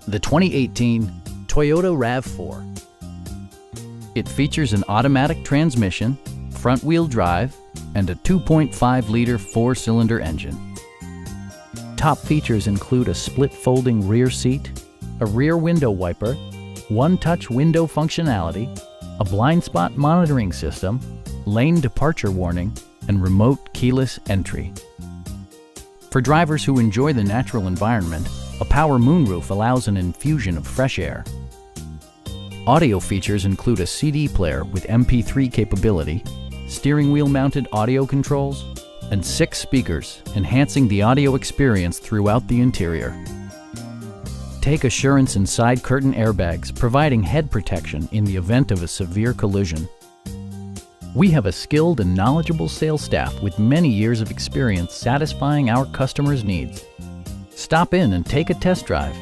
the 2018 Toyota RAV4. It features an automatic transmission, front-wheel drive, and a 2.5-liter four-cylinder engine. Top features include a split-folding rear seat, a rear window wiper, one-touch window functionality, a blind spot monitoring system, lane departure warning, and remote keyless entry. For drivers who enjoy the natural environment, a power moonroof allows an infusion of fresh air. Audio features include a CD player with MP3 capability, steering wheel mounted audio controls, and 6 speakers, enhancing the audio experience throughout the interior. Take assurance in side curtain airbags, providing head protection in the event of a severe collision. We have a skilled and knowledgeable sales staff with many years of experience satisfying our customers' needs. Stop in and take a test drive.